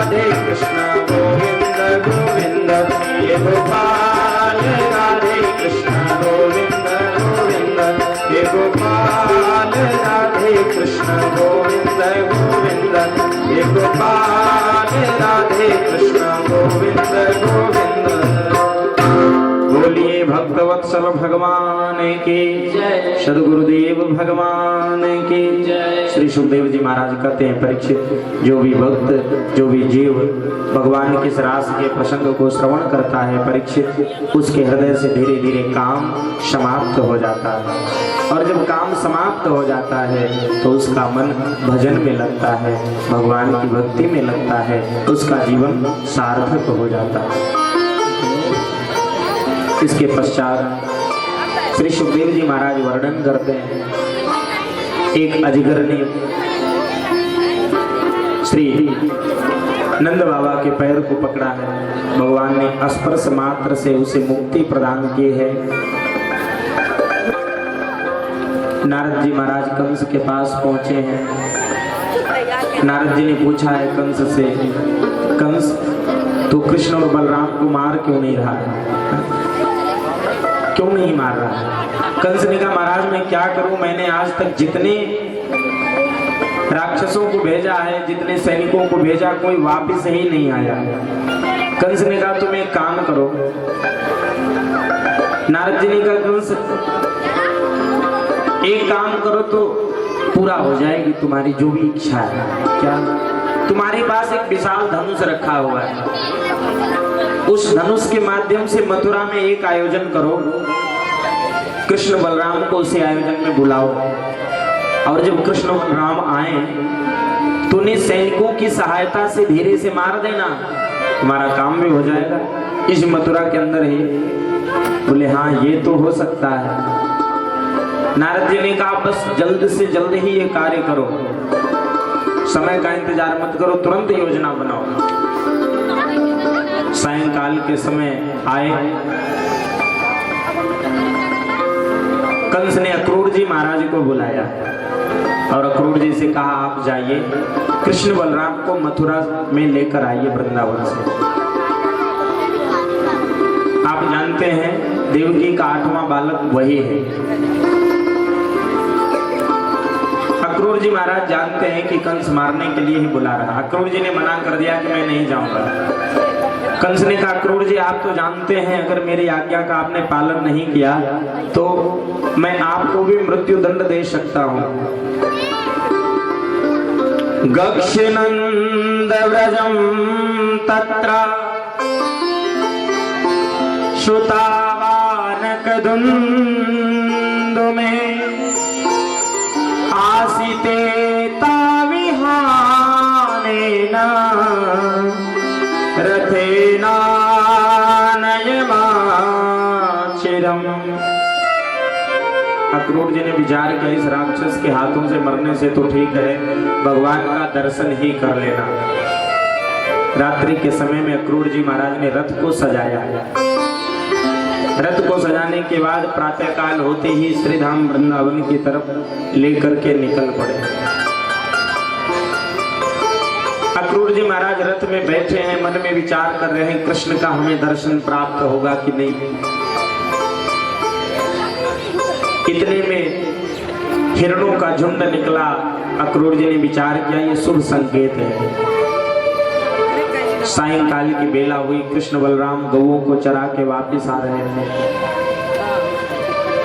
राधे कृष्ण गोविंद गोविंद हे गोपाल राधे कृष्ण गोविंद गोविंद हे गोपाल राधे कृष्ण गोविंद गोविंद हे गोपाल राधे कृष्ण गोविंद गोविंद। बोलिए भक्तवत्सल भगवान की जय, सद्गुरुदेव भगवान की जय। श्री सुखदेव जी महाराज कहते हैं, परीक्षित, जो भी भक्त, जो भी जीव भगवान के इस रास के प्रसंग को श्रवण करता है, परीक्षित, उसके हृदय से धीरे धीरे काम समाप्त हो जाता है। और जब काम समाप्त हो जाता है तो उसका मन भजन में लगता है, भगवान की भक्ति में लगता है, उसका जीवन सार्थक हो जाता है। इसके पश्चात श्री सुखदेव जी महाराज वर्णन करते हैं, एक अजगर ने श्री नंद बाबा के पैर को पकड़ा है, भगवान ने स्पर्श मात्र से उसे मुक्ति प्रदान की है। नारद जी महाराज कंस के पास पहुंचे हैं। नारद जी ने पूछा है कंस से, कंस तू कृष्ण और बलराम को मार क्यों नहीं रहा है, क्यों नहीं मार रहा है? कंस ने कहा, महाराज मैं क्या करूं, मैंने आज तक जितने राक्षसों को भेजा है, जितने सैनिकों को भेजा, कोई वापस ही नहीं आया। कंस ने कहा तुम एक काम करो। नारद जी ने कहा कंस एक काम करो तो पूरा हो जाएगी तुम्हारी जो भी इच्छा है। क्या? तुम्हारे पास एक विशाल धनुष रखा हुआ है, उस धनुष के माध्यम से मथुरा में एक आयोजन करो, कृष्ण बलराम को उसी आयोजन में बुलाओ, और जब कृष्ण बलराम आए तो उन्हें सैनिकों की सहायता से धीरे से मार देना, तुम्हारा काम भी हो जाएगा इस मथुरा के अंदर ही। बोले हाँ ये तो हो सकता है। नारद जी ने कहा बस जल्द से जल्द ही ये कार्य करो, समय का इंतजार मत करो, तुरंत योजना बनाओ। सायंकाल के समय आए, कंस ने अक्रूर जी महाराज को बुलाया और अक्रूर जी से कहा आप जाइए कृष्ण बलराम को मथुरा में लेकर आइए वृंदावन से। आप जानते हैं देवकी का 8वां बालक वही है। अक्रूर जी महाराज जानते हैं कि कंस मारने के लिए ही बुला रहा। अक्रूर जी ने मना कर दिया कि मैं नहीं जाऊंगा। कंस ने कहा अक्रूर जी आप तो जानते हैं अगर मेरी आज्ञा का आपने पालन नहीं किया तो मैं आपको भी मृत्यु दंड दे सकता हूं। गक्षनंद व्रजम तत्र श्रुतावानकदुंदु में आसिते ताविहानेन रथेनानयमाचिरम्। अक्रूर जी ने विचार किया इस राक्षस के हाथों से मरने से तो ठीक है भगवान का दर्शन ही कर लेना। रात्रि के समय में अक्रूर जी महाराज ने रथ को सजाया। रथ को सजाने के बाद प्रातःकाल होते ही श्रीधाम वृंदावन की तरफ लेकर के निकल पड़े। अक्रूर जी महाराज रथ में बैठे हैं, मन में विचार कर रहे हैं कृष्ण का हमें दर्शन प्राप्त होगा कि नहीं। इतने में हिरणों का झुंड निकला। अक्रूर जी ने विचार किया ये शुभ संकेत है। सायंकाल की बेला हुई, कृष्ण बलराम गौओं को चरा के वापस आ रहे थे।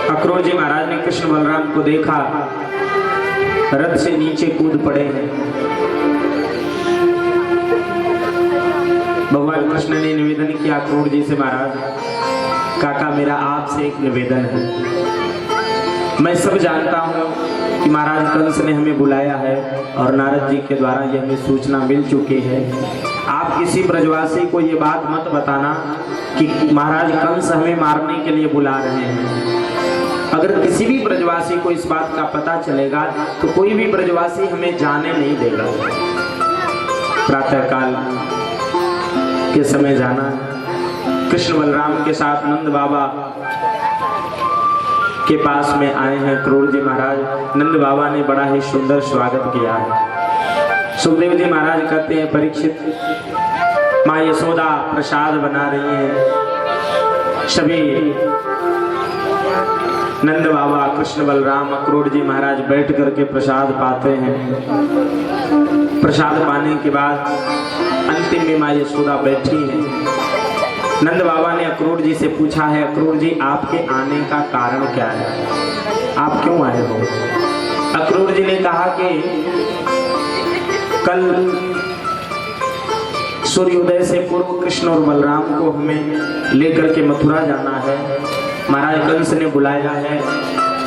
अक्रूर जी महाराज ने कृष्ण बलराम को देखा, रथ से नीचे कूद पड़े हैं। भगवान कृष्ण ने निवेदन किया अक्रूर जी से, महाराज काका मेरा आपसे एक निवेदन है। मैं सब जानता हूँ कि महाराज कंस ने हमें बुलाया है और नारद जी के द्वारा ये हमें सूचना मिल चुकी है। आप किसी ब्रजवासी को ये बात मत बताना कि महाराज कंस हमें मारने के लिए बुला रहे हैं। अगर किसी भी ब्रजवासी को इस बात का पता चलेगा तो कोई भी ब्रजवासी हमें जाने नहीं देगा। प्रातःकाल के समय जाना, कृष्ण बलराम के साथ नंद बाबा के पास में आए हैं अक्रूर जी महाराज। नंद बाबा ने बड़ा ही सुंदर स्वागत किया है। सुखदेव जी महाराज कहते हैं, परीक्षित माँ यशोदा प्रसाद बना रही हैं। सभी नंद बाबा, कृष्ण बलराम, अक्रूर जी महाराज बैठ करके प्रसाद पाते हैं। प्रसाद पाने के बाद अंतिम में माँ यशोदा बैठी हैं। नंद बाबा ने अक्रूर जी से पूछा है, अक्रूर जी आपके आने का कारण क्या है, आप क्यों आए हो? अक्रूर जी ने कहा कि कल सूर्योदय से पूर्व कृष्ण और बलराम को हमें लेकर के मथुरा जाना है। महाराज कंस ने बुलाया है,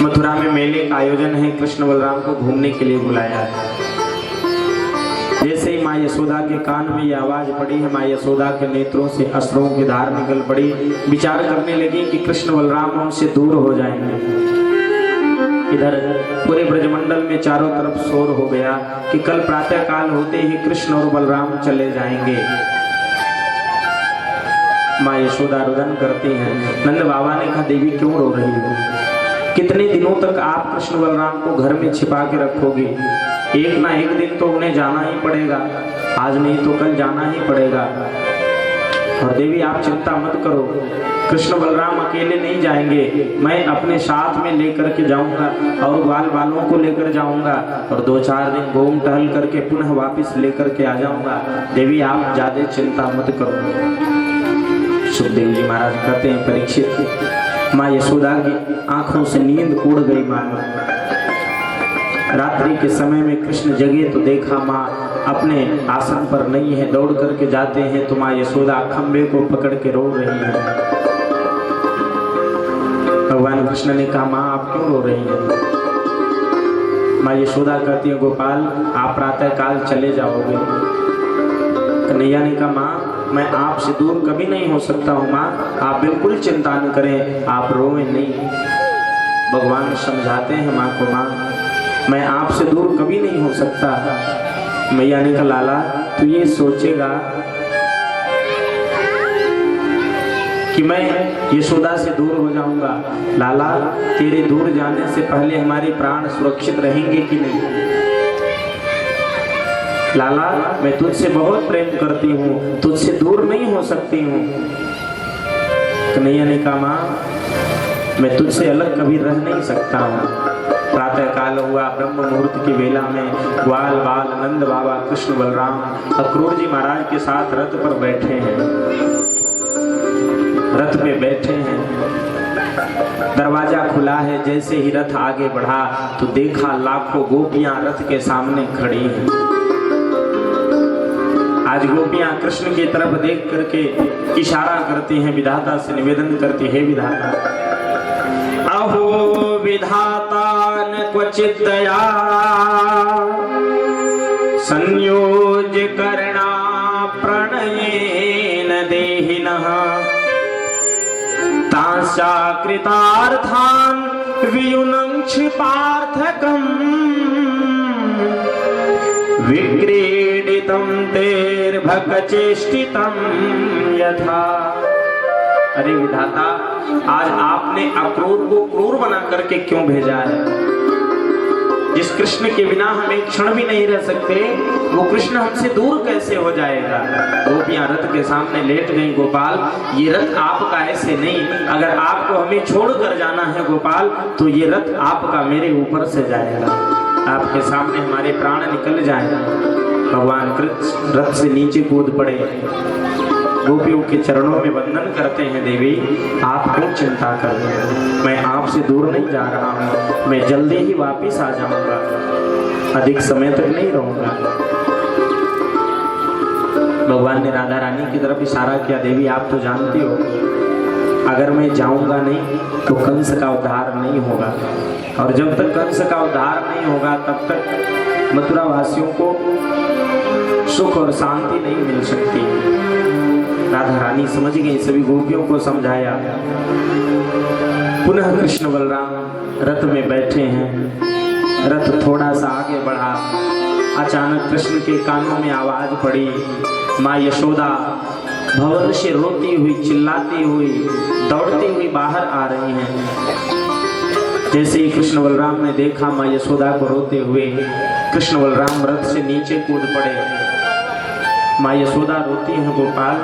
मथुरा में मेले का आयोजन है, कृष्ण बलराम को घूमने के लिए बुलाया है। जैसे ही माँ यशोदा के कान में यह आवाज पड़ी है, माँ यशोदा के नेत्रों से अश्रुओं की धार निकल पड़ी। विचार करने लगी कि कृष्ण बलराम हमसे दूर हो जाएंगे। इधर पूरे ब्रजमंडल में चारों तरफ शोर हो गया कि कल प्रातः काल होते ही कृष्ण और बलराम चले जाएंगे। माँ यशोदा रुदन करती हैं। नंद बाबा ने कहा, देवी क्यों रो रही हो? कितने दिनों तक आप कृष्ण बलराम को घर में छिपा के रखोगे? एक ना एक दिन तो उन्हें जाना ही पड़ेगा, आज नहीं तो कल जाना ही पड़ेगा। और देवी आप चिंता मत करो, कृष्ण बलराम अकेले नहीं जाएंगे, मैं अपने साथ में लेकर के जाऊंगा और ग्वाल बालों को लेकर जाऊंगा और 2-4 दिन घूम टहल करके पुनः वापस लेकर के आ जाऊंगा। देवी आप ज्यादा चिंता मत करो। सुखदेव जी महाराज कहते हैं, परीक्षित माँ यशोदा की आंखों से नींद उड़ गई। मानो रात्रि के समय में कृष्ण जगे तो देखा माँ अपने आसन पर नहीं है। दौड़ करके जाते हैं तो माँ यशोदा खंबे को पकड़ के रो रही है। भगवान कृष्ण ने कहा, माँ आप क्यों रो रही हैं? माँ यशोदा कहती है, गोपाल आप प्रातः काल चले जाओगे। कन्हैया ने कहा, माँ मैं आपसे दूर कभी नहीं हो सकता हूँ। माँ आप बिल्कुल चिंता न करें, आप रोए नहीं। भगवान समझाते हैं माँ को, माँ मैं आपसे दूर कभी नहीं हो सकता। मैया ने कहा, लाला तू ये सोचेगा कि मैं यशोदा से दूर हो जाऊंगा? लाला तेरे दूर जाने से पहले हमारे प्राण सुरक्षित रहेंगे कि नहीं? लाला मैं तुझसे बहुत प्रेम करती हूँ, तुझसे दूर नहीं हो सकती हूँ। कन्हैया ने कहा, माँ मैं तुझसे अलग कभी रह नहीं सकता हूँ। प्रातः काल हुआ, ब्रह्म मुहूर्त की वेला में ग्वाल बाल नंद बाबा, कृष्ण बलराम, अक्रूर जी महाराज के साथ रथ पर बैठे हैं। रथ पे बैठे हैं, दरवाजा खुला है। जैसे ही रथ आगे बढ़ा तो देखा लाखों गोपियां रथ के सामने खड़ी हैं। आज गोपियां कृष्ण की तरफ देख करके इशारा करती हैं, विधाता से निवेदन करती है, विधाता अहो विधाता न क्वचित् दया संयोज्य कर्णा प्रणयेन देहिनः तांसा कृतार्थान् वियुनङ्क्ष पार्थकम् विक्रीडितं तेर्भकचेष्टितं यथा। अरे विधाता आज आपने अक्रूर को क्रूर बना करके क्यों भेजा है? जिस कृष्ण के बिना हम एक क्षण भी नहीं रह सकते, वो कृष्ण हमसे दूर कैसे हो जाएगा? गोपियां रथ के सामने लेट गई। गोपाल ये रथ आपका ऐसे नहीं, अगर आपको हमें छोड़कर जाना है गोपाल तो ये रथ आपका मेरे ऊपर से जाएगा, आपके सामने हमारे प्राण निकल जाएगा। भगवान कृष्ण रथ से नीचे कूद पड़े, गोपियों के चरणों में वंदन करते हैं, देवी आप क्यों चिंता कर रहे हैं? मैं आपसे दूर नहीं जा रहा हूँ, मैं जल्दी ही वापिस आ जाऊंगा, अधिक समय तक नहीं रहूंगा। भगवान ने राधा रानी की तरफ इशारा किया, देवी आप तो जानती हो अगर मैं जाऊंगा नहीं तो कंस का उद्धार नहीं होगा, और जब तक कंस का उद्धार नहीं होगा तब तक मथुरा वासियों को सुख और शांति नहीं मिल सकती। राधा रानी समझ गई, सभी गोपियों को समझाया। पुनः कृष्ण बलराम रथ में बैठे हैं। रथ थोड़ा सा आगे बढ़ा, अचानक कृष्ण के कानों में आवाज पड़ी। माँ यशोदा भवन से रोती हुई, चिल्लाती हुई, दौड़ती हुई बाहर आ रही हैं। जैसे ही कृष्ण बलराम ने देखा माँ यशोदा को रोते हुए, कृष्ण बलराम रथ से नीचे कूद पड़े। माँ यशोदा रोती है, गोपाल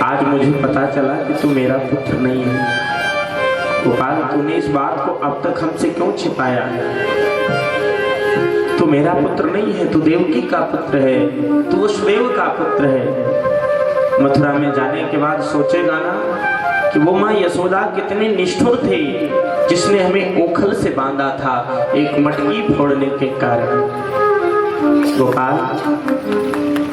आज मुझे पता चला कि तू मेरा पुत्र नहीं है। गोपाल तूने इस बात को अब तक हमसे क्यों छिपाया? तू मेरा पुत्र नहीं है, तू देवकी का पुत्र है, तू वसुदेव का पुत्र है। मथुरा में जाने के बाद सोचेगा ना कि वो माँ यशोदा कितने निष्ठुर थे, जिसने हमें ओखल से बांधा था एक मटकी फोड़ने के कारण। गोपाल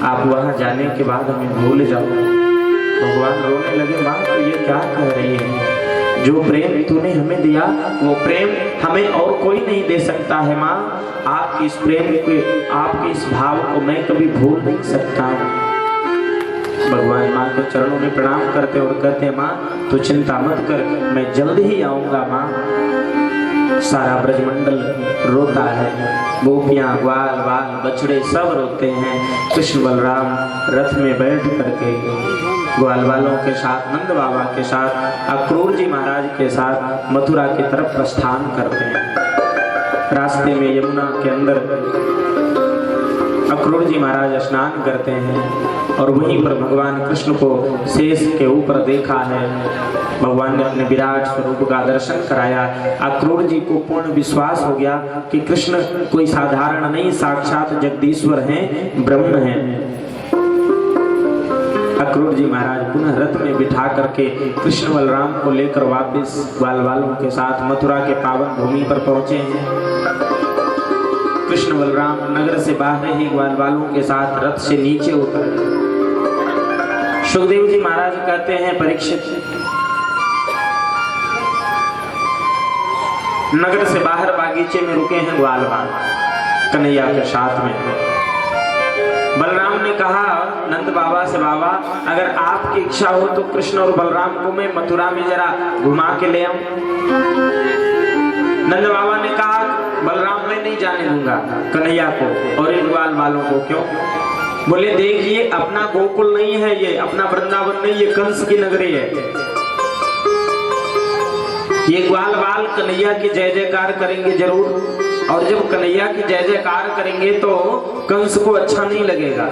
आप वहां जाने के बाद हमें भूल जाओ। भगवान रोने लगे, माँ तो ये क्या कह रही है? जो प्रेम तूने हमें दिया वो प्रेम हमें और कोई नहीं दे सकता है माँ। आपकी इस प्रेम को, आपके इस भाव को मैं कभी भूल नहीं सकता। भगवान माँ के चरणों में प्रणाम करते और कहते हैं, माँ तू चिंता मत कर, मैं जल्द ही आऊंगा माँ। सारा ब्रजमंडल रोता है, गोपियां, ग्वाल बाल बछड़े सब रोते हैं। कृष्ण बलराम रथ में बैठ करके ग्वाल बालों के साथ, नंद बाबा के साथ, अक्रूर जी महाराज के साथ मथुरा की तरफ प्रस्थान करते हैं। रास्ते में यमुना के अंदर अक्रूर जी महाराज स्नान करते हैं और वहीं पर भगवान कृष्ण को शेष के ऊपर देखा है। भगवान ने अपने विराट स्वरूप का दर्शन कराया। अक्रूर जी को पूर्ण विश्वास हो गया कि कृष्ण कोई साधारण नहीं, साक्षात जगदीश्वर हैं, ब्रह्म हैं। अक्रूर जी महाराज पुनः रथ में बिठा करके कृष्ण बलराम को लेकर वापस ग्वाल बालों के साथ मथुरा के पावन भूमि पर पहुंचे हैं। कृष्ण बलराम नगर से बाहर ही ग्वाल बालों के साथ रथ से नीचे उतरे। सुखदेव जी महाराज कहते हैं, परीक्षित नगर से बाहर बागीचे में रुके हैं ग्वाल बाल कन्हैया के साथ में। बलराम ने कहा नंद बाबा से, बाबा अगर आपकी इच्छा हो तो कृष्ण और बलराम को मैं मथुरा में जरा घुमा के ले आऊं। नंद बाबा ने कहा, बलराम मैं नहीं जाने दूंगा कन्हैया को और इन ग्वाल बालों को। क्यों? बोले देखिए अपना गोकुल नहीं है ये, अपना वृंदावन नहीं, ये कंस की नगरी है। ये ग्वाल बाल कन्हैया की जय जयकार करेंगे जरूर, और जब कन्हैया की जय जयकार करेंगे तो कंस को अच्छा नहीं लगेगा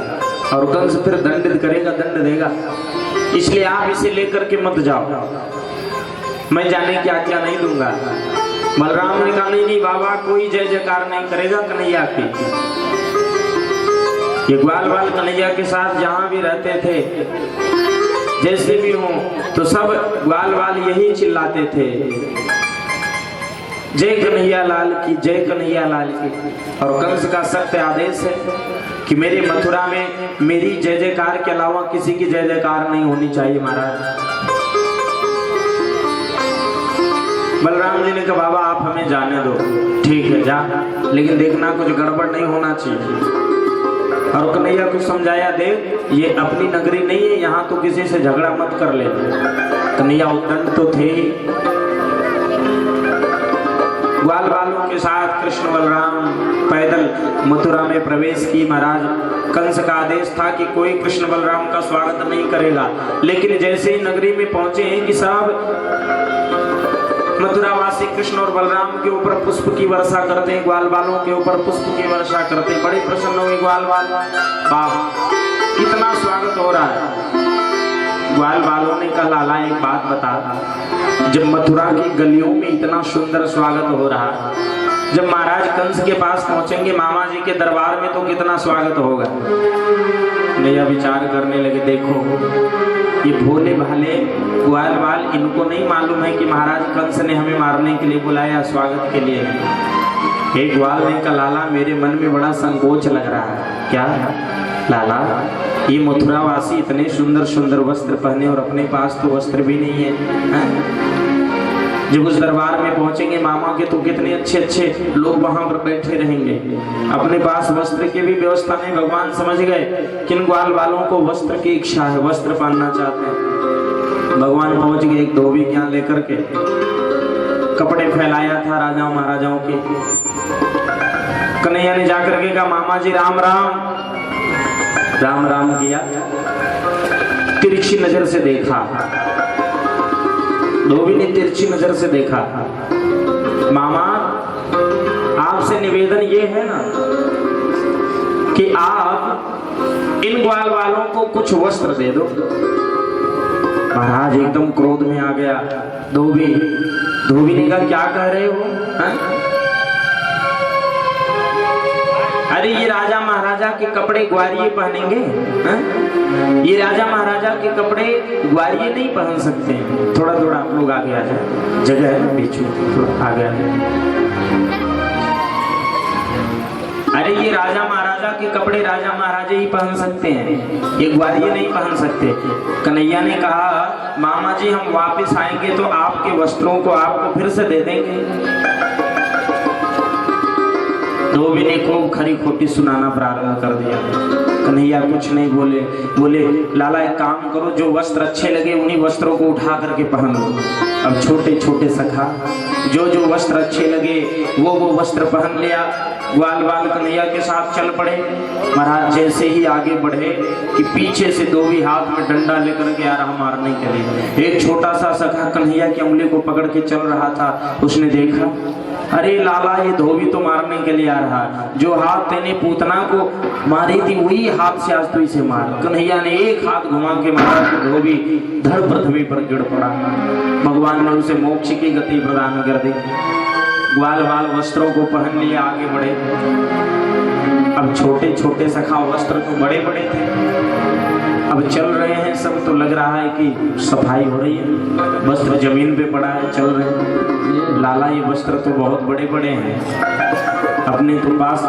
और कंस फिर दंडित करेगा, दंड देगा। इसलिए आप इसे लेकर के मत जाओ, मैं जाने की आज्ञा नहीं दूंगा। बलराम ने कहा, नहीं बाबा कोई जय जयकार नहीं करेगा कन्हैया की। ये ग्वाल बाल कन्हैया के साथ जहां भी रहते थे, जैसे भी हो, तो सब ग्वाल बाल यही चिल्लाते थे, जय कन्हैया लाल की, जय कन्हैया लाल की। और कंस का सख्त आदेश है कि मेरे मथुरा में मेरी जय जयकार के अलावा किसी की जय जयकार नहीं होनी चाहिए महाराज। बलराम जी ने कहा, बाबा आप हमें जाने दो। ठीक है जा, लेकिन देखना कुछ गड़बड़ नहीं होना चाहिए। और कन्हैया को समझाया, देख ये अपनी नगरी नहीं है, यहाँ तो किसी से झगड़ा मत कर ले। कन्हैया उद्दंड तो थे ही। ग्वाल बालों के साथ कृष्ण बलराम पैदल मथुरा में प्रवेश की। महाराज कंस का आदेश था कि कोई कृष्ण बलराम का स्वागत नहीं करेगा, लेकिन जैसे ही नगरी में पहुंचे हैं कि सब मथुरावासी कृष्ण और बलराम के ऊपर पुष्प की वर्षा करते हैं, ग्वाल बालों के ऊपर पुष्प की वर्षा करते हैं। बड़े प्रसन्न हुए ग्वाल बाल, वाह कितना स्वागत हो रहा है। ग्वाल बालों ने कहा, लाला एक बात बता, जब मथुरा की गलियों में इतना सुंदर स्वागत हो रहा है, जब महाराज कंस के पास पहुंचेंगे मामा जी के दरबार में तो कितना स्वागत होगा। नया विचार करने लगे, देखो ये भोले भाले ग्वाल बाल, इनको नहीं मालूम है कि महाराज कंस ने हमें मारने के लिए बुलाया, स्वागत के लिए नहीं। एक ग्वाल ने कहा, लाला मेरे मन में बड़ा संकोच लग रहा है। क्या लाला? ये मथुरावासी इतने सुंदर सुंदर वस्त्र पहने और अपने पास तो वस्त्र भी नहीं है। जब उस दरबार में पहुंचेंगे मामा के तो कितने अच्छे अच्छे लोग वहां पर बैठे रहेंगे, अपने पास वस्त्र की भी व्यवस्था नहीं। भगवान समझ गए किन ग्वाल वालों को वस्त्र की इच्छा है, वस्त्र पहनना चाहते हैं। भगवान पहुंच गए एक धोबी ज्ञान लेकर के, कपड़े फैलाया था राजाओं महाराजाओं के। कन्हैया ने जाकर के कहा, मामा जी राम राम। राम राम किया, तिरछी नजर से देखा, धोबी ने तिरछी नजर से देखा। मामा, आपसे निवेदन ये है ना कि आप इन ग्वाल वालों को कुछ वस्त्र दे दो। महाराज एकदम क्रोध में आ गया। धोबी ने कहा, क्या कह रहे हो? अरे ये राजा महाराजा के कपड़े ग्वारिये पहनेंगे? ये राजा महाराजा के कपड़े ग्वारिये नहीं पहन सकते। थोड़ा थोड़ा आप लोग आगे आ जाए, जगह है ना बीच में, थोड़ा आगे आ जाए। अरे ये राजा महाराजा के कपड़े राजा महाराजा ही पहन सकते हैं, ये ग्वारिये नहीं पहन सकते। कन्हैया ने कहा, मामा जी हम वापस आएंगे तो आपके वस्त्रों को आपको फिर से दे देंगे। धोबी ने खूब खरी खोटी सुनाना प्रारंभ कर दिया। कन्हैया कुछ नहीं बोले लाला एक काम करो, जो वस्त्र अच्छे लगे उन्हीं वस्त्रों को उठा करके पहन लो। अब छोटे छोटे सखा जो वस्त्र अच्छे लगे वो वस्त्र पहन लिया। ग्वाल बाल कन्हैया के साथ चल पड़े। महाराज जैसे ही आगे बढ़े कि पीछे से धोबी हाथ में डंडा लेकर के आ रहा मारने के लिए। एक छोटा सा सखा कन्हैया की उंगली को पकड़ के चल रहा था। उसने देखा, अरे लाला ये धोबी तो मारने के लिए आ रहा, जो हाथ तेने पूतना को मारी थी वही हाथ से आज तू इसे मार। कन्हैया ने एक हाथ घुमा के मारा तो धोबी धड़ पृथ्वी पर गिर पड़ा। भगवान ने उसे मोक्ष की गति प्रदान कर दी। ग्वाल बाल वस्त्रों को पहन लिए आगे बढ़े। अब छोटे छोटे सखा वस्त्र तो बड़े बड़े थे, अब चल रहे हैं सब, तो लग रहा है कि सफाई हो रही है। वस्त्र जमीन पे पड़ा है, चल रहे हैं। लाला ये वस्त्र तो बहुत बड़े बड़े हैं, अपने तो पास।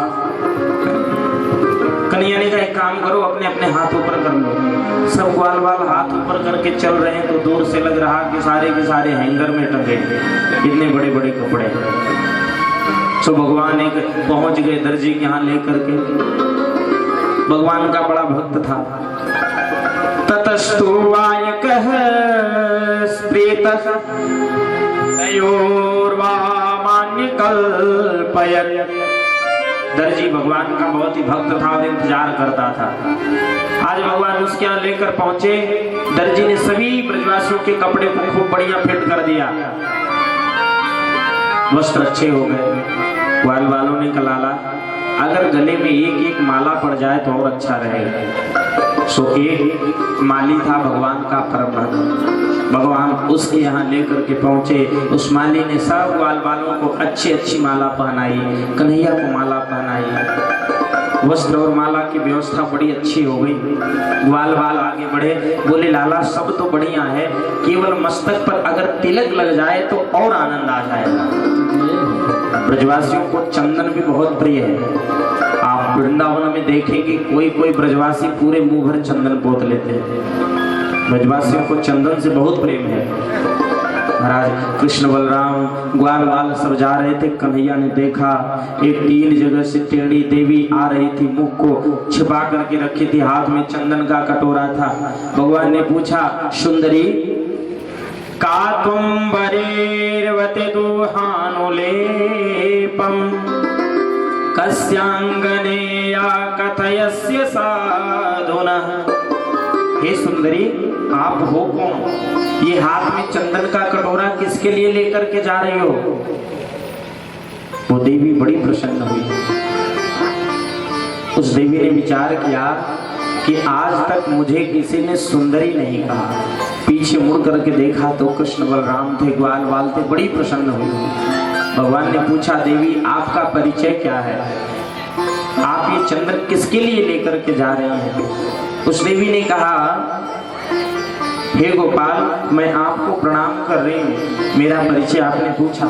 कन्हैया ने कहा एक काम करो, अपने अपने हाथ ऊपर कर लो। सब ग्वाल बाल हाथ ऊपर करके चल रहे हैं तो दूर से लग रहा कि सारे के सारे हैंगर में टंगे, इतने बड़े बड़े कपड़े। तो भगवान एक पहुंच गए दर्जी के यहाँ लेकर के। भगवान का बड़ा भक्त था। ततस्तु वायकः स्प्रीतः तयोर्वा मान्यकल्पयत्। दर्जी भगवान का बहुत ही भक्त था और इंतजार करता था। आज भगवान उसके यहाँ लेकर पहुंचे। दर्जी ने सभी ब्रजवासियों के कपड़े को खूब बढ़िया फिट कर दिया, वस्त्र अच्छे हो गए। ग्वाल वालों ने कहा, लाला अगर गले में एक एक माला पड़ जाए तो और अच्छा रहेगा। सो एक माली था भगवान का परम भक्त। भगवान उसके यहाँ लेकर के पहुंचे। उस माली ने सब ग्वाल बालों को अच्छी अच्छी माला पहनाई, कन्हैया को माला पहनाई। वस्त्र और माला की व्यवस्था बड़ी अच्छी हो गई। ग्वाल बाल आगे बढ़े, बोले लाला सब तो बढ़िया है, केवल मस्तक पर अगर तिलक लग जाए तो और आनंद आ जाएगा। ब्रजवासियों को चंदन भी बहुत प्रिय है। आप वृंदावन में देखेंगे कोई कोई ब्रजवासी पूरे मुंह भर चंदन पोत लेते हैं। ब्रजवासियों को चंदन से बहुत प्रेम है। महाराज कृष्ण बलराम ग्वाल बाल सब जा रहे थे। कन्हैया ने देखा एक 3 जगह से टेढ़ी देवी आ रही थी, मुख को छिपा करके रखी थी, हाथ में चंदन का कटोरा था। भगवान ने पूछा, सुंदरी का तुम बरेर्वते दुहानुलेपम कस्यांगने या कथयस्य साधुनः। हे सुंदरी आप हो कौन? ये हाथ में चंदन का कटोरा किसके लिए लेकर के जा रही हो? वो देवी बड़ी प्रसन्न हुई। उस देवी ने विचार किया कि आज तक मुझे किसी ने सुंदरी नहीं कहा। पीछे मुड़ करके देखा तो कृष्ण बलराम थे, ग्वाल बाल थे, बड़ी प्रसन्न हुई। भगवान ने पूछा, देवी आपका परिचय क्या है? आप ये चंदन किसके लिए लेकर के जा रहे हैं? उस देवी ने कहा, हे गोपाल मैं आपको प्रणाम कर रही हूँ। मेरा परिचय आपने पूछा।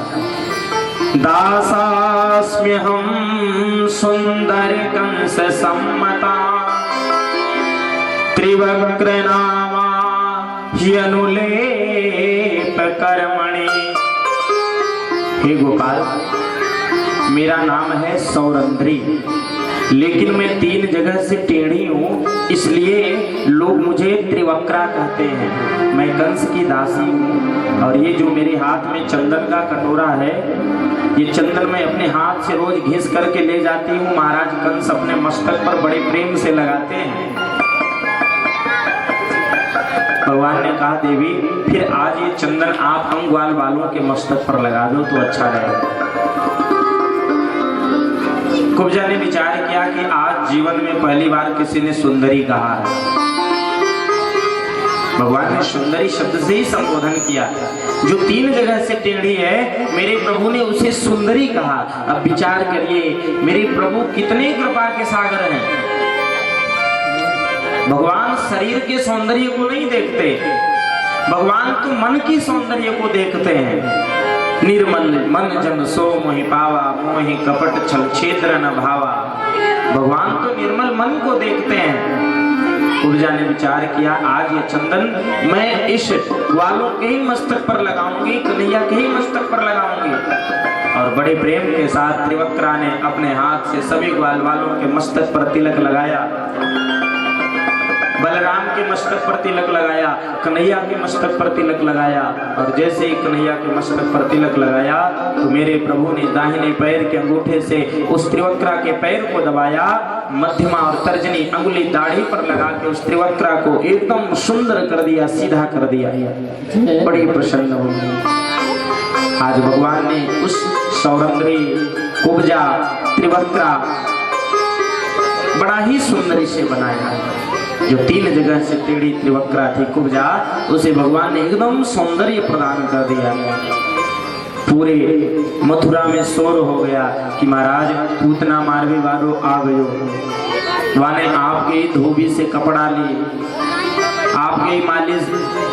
दासास्म्यहं सुंदर कंस सम्मता त्रिवक्त्रनामा ह्यनुलेप कर्मणि। हे गोपाल मेरा नाम है सौरंध्री, लेकिन मैं 3 जगह से टेढ़ी हूँ, इसलिए लोग मुझे त्रिवक्रा कहते हैं। मैं कंस की दासी हूँ और ये जो मेरे हाथ में चंदन का कटोरा है, ये चंदन मैं अपने हाथ से रोज घिस करके ले जाती हूँ। महाराज कंस अपने मस्तक पर बड़े प्रेम से लगाते हैं। भगवान ने कहा देवी फिर आज ये चंदन आप हम ग्वाल बालों के मस्तक पर लगा दो तो अच्छा रहेगा। कुब्जा ने विचार किया कि आज जीवन में पहली बार किसी ने सुंदरी कहा है। भगवान ने सुंदरी शब्द से ही संबोधन किया। जो 3 जगह से टेढ़ी है मेरे प्रभु ने उसे सुंदरी कहा। अब विचार करिए मेरे प्रभु कितने कृपा के सागर हैं। भगवान शरीर के सौंदर्य को नहीं देखते, भगवान तो मन की सौंदर्य को देखते हैं। निर्मल मन जन सो मोहि पावा, मोहि कपट छल छेद्र न भावा। भगवान तो निर्मल मन को देखते हैं। कुब्जा ने विचार किया आज ये चंदन मैं इस ग्वालों के ही मस्तक पर लगाऊंगी, कन्हैया के ही मस्तक पर लगाऊंगी। और बड़े प्रेम के साथ त्रिवक्रा ने अपने हाथ से सभी ग्वाल वालों के मस्तक पर तिलक लगाया। बलराम के मस्तक पर तिलक लगाया, कन्हैया के मस्तक पर तिलक लगाया। और जैसे ही कन्हैया के मस्तक पर तिलक लगाया तो मेरे प्रभु ने दाहिने पैर के अंगूठे से उस त्रिवक्रा के पैर को दबाया, मध्यमा और तर्जनी अंगुली दाढ़ी पर लगा के उस त्रिवक्रा को एकदम सुंदर कर दिया, सीधा कर दिया। बड़ी प्रसन्न हो आज भगवान ने उस सौरंद्री कुब्जा त्रिवक्रा बड़ा ही सुंदरी से बनाया। जो 3 जगह से टेढ़ी त्रिवक्रा थी कुब्जा, उसे भगवान ने एकदम सौंदर्य प्रदान कर दिया। पूरे मथुरा में शोर हो गया कि महाराज पूतना मारवी वारो आ गयो। वाने आपके धोबी से कपड़ा ली, आपके मालिश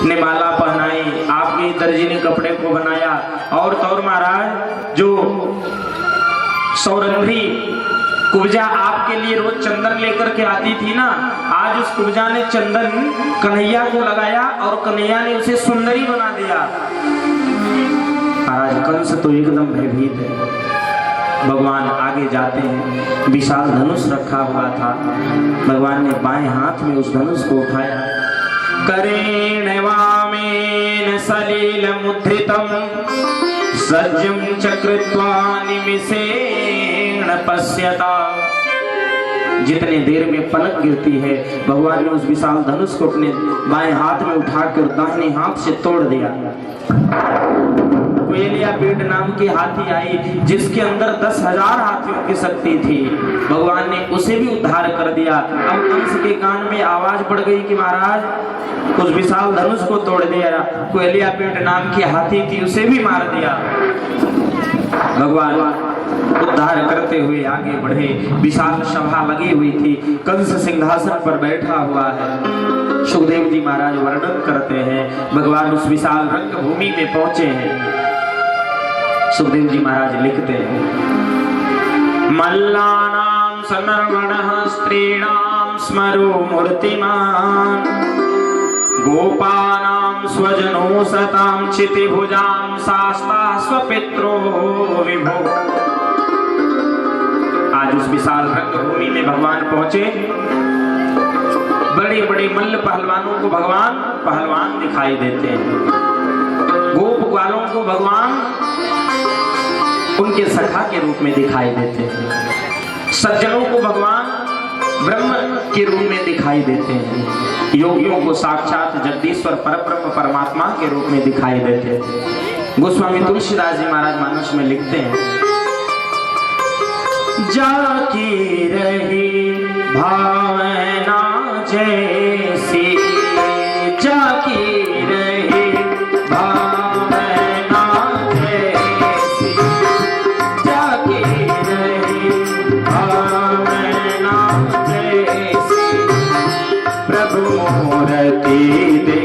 ने माला पहनाई, आपके दर्जी ने कपड़े को बनाया। और तो महाराज जो सौरंधी कुब्जा आपके लिए रोज चंदन लेकर के आती थी ना, आज उस कुब्जा ने चंदन कन्हैया को लगाया और कन्हैया ने उसे सुंदरी बना दिया। महाराज कंस तो एकदम भयभीत है। भगवान आगे जाते हैं, विशाल धनुष रखा हुआ था। भगवान ने बाएं हाथ में उस धनुष को उठाया। करेण वामेन सलील मुद्रितम सज्जम चक्रत्वा निमिषेण पश्यता। जितने देर में पलक गिरती है भगवान ने उस विशाल धनुष को अपने बाएं हाथ में उठाकर दाहिने हाथ से तोड़ दिया। कोयलिया पेट नाम की हाथी आई जिसके अंदर 10,000 हाथियों की शक्ति थी। भगवान ने उसे भी उद्धार कर दिया। अब कंस के कान में आवाज पड़ गई कि महाराज उस विशाल धनुष को तोड़ दिया। कोयलिया पेट नाम की हाथी थी उसे भी मार दिया। भगवान उद्धार करते हुए आगे बढ़े। विशाल सभा लगी हुई थी, कंस सिंहासन पर बैठा हुआ है। सुखदेव जी महाराज वर्णन करते हैं भगवान उस विशाल रंगभूमि में पहुंचे हैं। सुखदेव जी महाराज लिखते हैं मल्लानां सनर्वणः स्त्रीणां स्मरो मूर्तिमान् गोपानां स्वजनो सतां क्षितिभुजां शास्ता स्वपित्रो विभो। आज उस विशाल रंगभूमि में भगवान पहुंचे। बड़े बड़े मल्ल पहलवानों को भगवान पहलवान दिखाई देते हैं। गोप ग्वालों को भगवान उनके सखा के रूप में दिखाई देते हैं। सज्जनों को भगवान ब्रह्म के रूप में दिखाई देते हैं। योगियों को साक्षात जगदीश्वर परब्रह्म परमात्मा के रूप में दिखाई देते हैं। गोस्वामी तुलसीदास जी महाराज मानस में लिखते हैं जाकी रही भावना जैसी, जाकी रही भावना जैसी, जाकी रही भावना जैसी, प्रभु मूर्ति दे